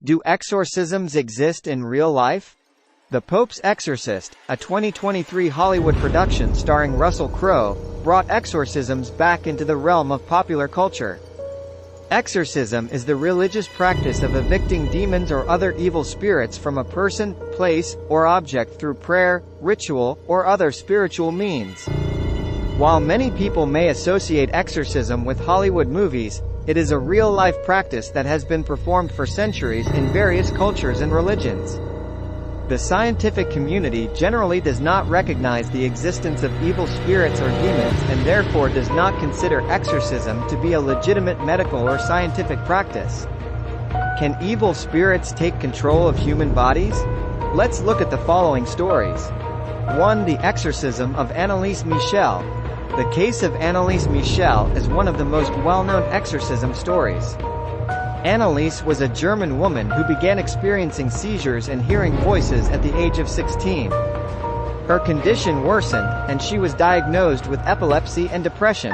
Do exorcisms exist in real life? The Pope's Exorcist, a 2023 Hollywood production starring Russell Crowe, brought exorcisms back into the realm of popular culture. Exorcism is the religious practice of evicting demons or other evil spirits from a person, place, or object through prayer, ritual, or other spiritual means. While many people may associate exorcism with Hollywood movies, it is a real-life practice that has been performed for centuries in various cultures and religions. The scientific community generally does not recognize the existence of evil spirits or demons and therefore does not consider exorcism to be a legitimate medical or scientific practice. Can evil spirits take control of human bodies? Let's look at the following stories. 1. The Exorcism of Anneliese Michel. The case of Anneliese Michel is one of the most well-known exorcism stories. Anneliese was a German woman who began experiencing seizures and hearing voices at the age of 16. Her condition worsened, and she was diagnosed with epilepsy and depression.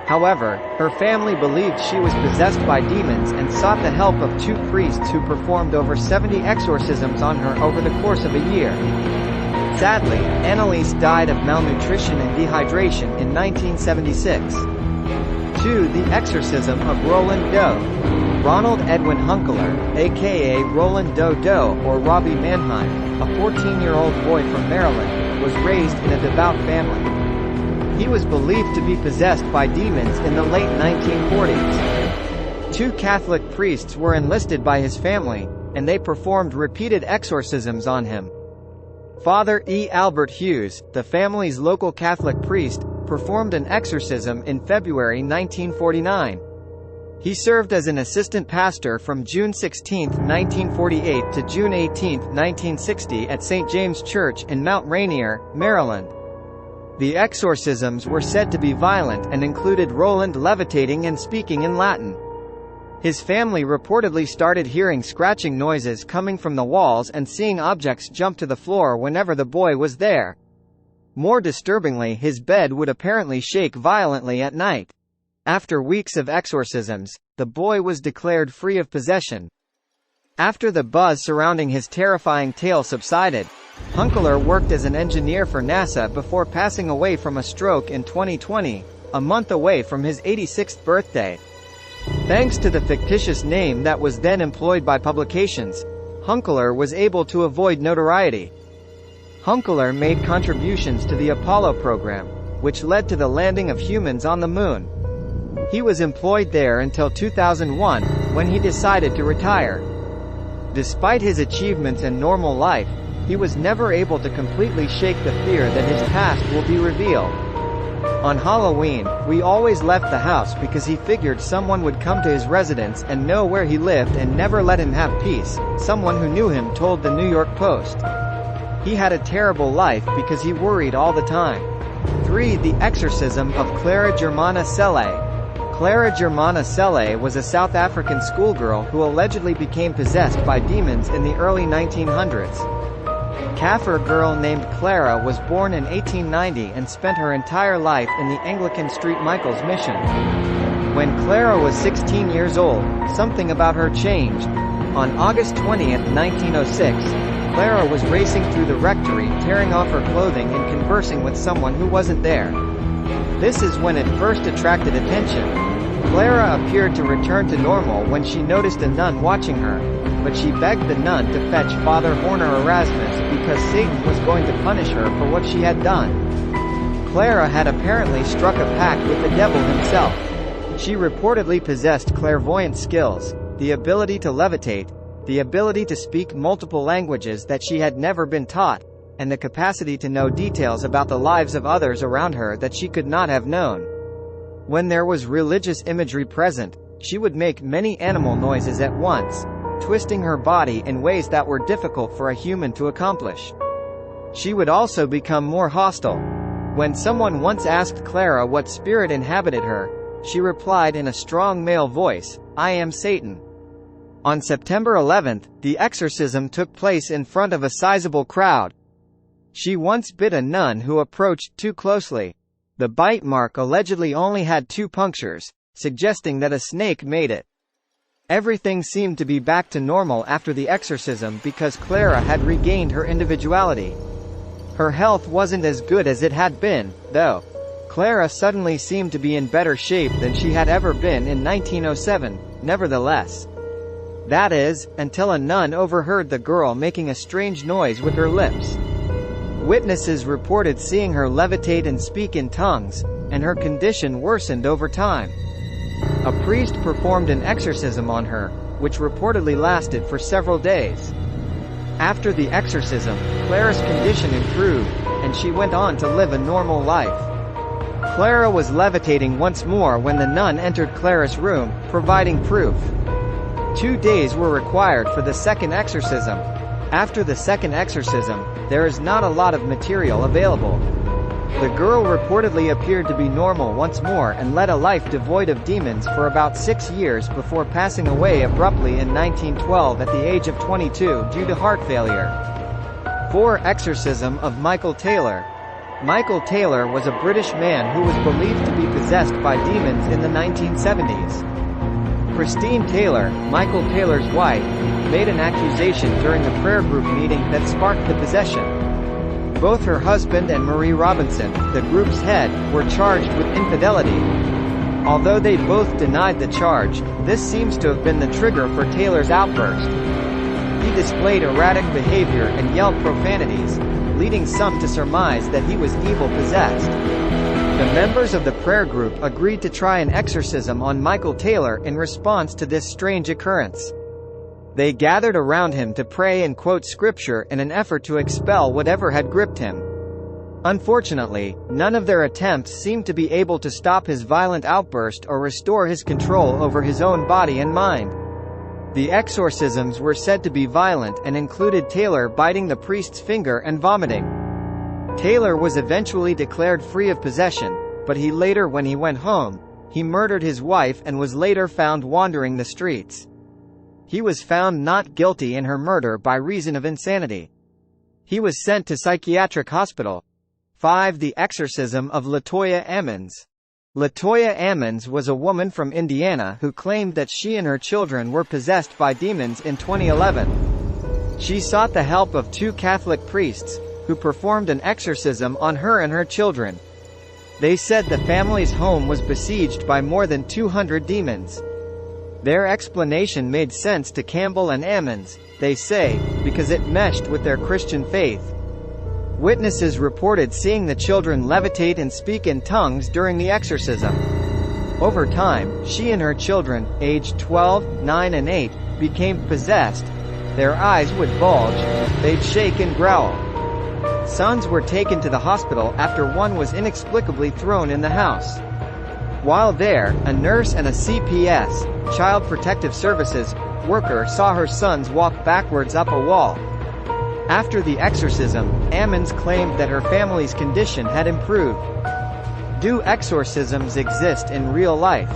However, her family believed she was possessed by demons and sought the help of 2 priests who performed over 70 exorcisms on her over the course of a year. Sadly, Anneliese died of malnutrition and dehydration in 1976. 2. The Exorcism of Roland Doe. Ronald Edwin Hunkeler, aka Roland Doe or Robbie Mannheim, a 14-year-old boy from Maryland, was raised in a devout family. He was believed to be possessed by demons in the late 1940s. 2 Catholic priests were enlisted by his family, and they performed repeated exorcisms on him. Father E. Albert Hughes, the family's local Catholic priest, performed an exorcism in February 1949. He served as an assistant pastor from June 16, 1948 to June 18, 1960 at St. James Church in Mount Rainier, Maryland. The exorcisms were said to be violent and included Roland levitating and speaking in Latin. His family reportedly started hearing scratching noises coming from the walls and seeing objects jump to the floor whenever the boy was there. More disturbingly, his bed would apparently shake violently at night. After weeks of exorcisms, the boy was declared free of possession. After the buzz surrounding his terrifying tale subsided, Hunkeler worked as an engineer for NASA before passing away from a stroke in 2020, a month away from his 86th birthday. Thanks to the fictitious name that was then employed by publications, Hunkeler was able to avoid notoriety. Hunkeler made contributions to the Apollo program, which led to the landing of humans on the moon. He was employed there until 2001, when he decided to retire. Despite his achievements in normal life, he was never able to completely shake the fear that his past will be revealed. On Halloween, we always left the house because he figured someone would come to his residence and know where he lived and never let him have peace, someone who knew him told the New York Post. He had a terrible life because he worried all the time. 3. The Exorcism of Clara Germana Cele. Clara Germana Cele was a South African schoolgirl who allegedly became possessed by demons in the early 1900s. Kaffir girl named Clara was born in 1890 and spent her entire life in the Anglican St. Michael's Mission. When Clara was 16 years old, something about her changed. On August 20, 1906, Clara was racing through the rectory, tearing off her clothing and conversing with someone who wasn't there. This is when it first attracted attention. Clara appeared to return to normal when she noticed a nun watching her, but she begged the nun to fetch Father Horner Erasmus because Satan was going to punish her for what she had done. Clara had apparently struck a pact with the devil himself. She reportedly possessed clairvoyant skills, the ability to levitate, the ability to speak multiple languages that she had never been taught, and the capacity to know details about the lives of others around her that she could not have known. When there was religious imagery present, she would make many animal noises at once, twisting her body in ways that were difficult for a human to accomplish. She would also become more hostile. When someone once asked Clara what spirit inhabited her, she replied in a strong male voice, "I am Satan." On September 11, the exorcism took place in front of a sizable crowd. She once bit a nun who approached too closely. The bite mark allegedly only had 2 punctures, suggesting that a snake made it. Everything seemed to be back to normal after the exorcism because Clara had regained her individuality. Her health wasn't as good as it had been, though. Clara suddenly seemed to be in better shape than she had ever been in 1907, nevertheless. That is, until a nun overheard the girl making a strange noise with her lips. Witnesses reported seeing her levitate and speak in tongues, and her condition worsened over time. A priest performed an exorcism on her, which reportedly lasted for several days. After the exorcism, Clara's condition improved, and she went on to live a normal life. Clara was levitating once more when the nun entered Clara's room, providing proof. 2 days were required for the second exorcism. After the second exorcism, there is not a lot of material available. The girl reportedly appeared to be normal once more and led a life devoid of demons for about 6 years before passing away abruptly in 1912 at the age of 22 due to heart failure. 4. Exorcism of Michael Taylor. Michael Taylor was a British man who was believed to be possessed by demons in the 1970s. Christine Taylor, Michael Taylor's wife, made an accusation during a prayer group meeting that sparked the possession. Both her husband and Marie Robinson, the group's head, were charged with infidelity. Although they both denied the charge, this seems to have been the trigger for Taylor's outburst. He displayed erratic behavior and yelled profanities, leading some to surmise that he was evil-possessed. The members of the prayer group agreed to try an exorcism on Michael Taylor in response to this strange occurrence. They gathered around him to pray and quote scripture in an effort to expel whatever had gripped him. Unfortunately, none of their attempts seemed to be able to stop his violent outburst or restore his control over his own body and mind. The exorcisms were said to be violent and included Taylor biting the priest's finger and vomiting. Taylor was eventually declared free of possession, but when he went home, he murdered his wife and was later found wandering the streets. He was found not guilty in her murder by reason of insanity. He was sent to psychiatric hospital. 5. The exorcism of LaToya Ammons. LaToya Ammons was a woman from Indiana who claimed that she and her children were possessed by demons in 2011. She sought the help of 2 Catholic priests, who performed an exorcism on her and her children. They said the family's home was besieged by more than 200 demons. Their explanation made sense to Campbell and Ammons, they say, because it meshed with their Christian faith. Witnesses reported seeing the children levitate and speak in tongues during the exorcism. Over time, she and her children, aged 12, 9 and 8, became possessed. Their eyes would bulge, they'd shake and growl. Sons were taken to the hospital after one was inexplicably thrown in the house. While there, a nurse and a CPS, Child Protective Services, worker saw her sons walk backwards up a wall. After the exorcism, Ammons claimed that her family's condition had improved. Do exorcisms exist in real life?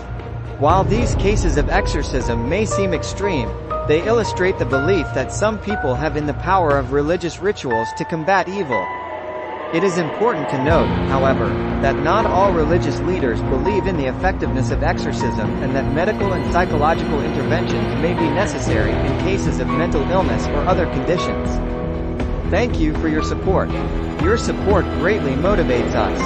While these cases of exorcism may seem extreme, they illustrate the belief that some people have in the power of religious rituals to combat evil. It is important to note, however, that not all religious leaders believe in the effectiveness of exorcism and that medical and psychological interventions may be necessary in cases of mental illness or other conditions. Thank you for your support. Your support greatly motivates us.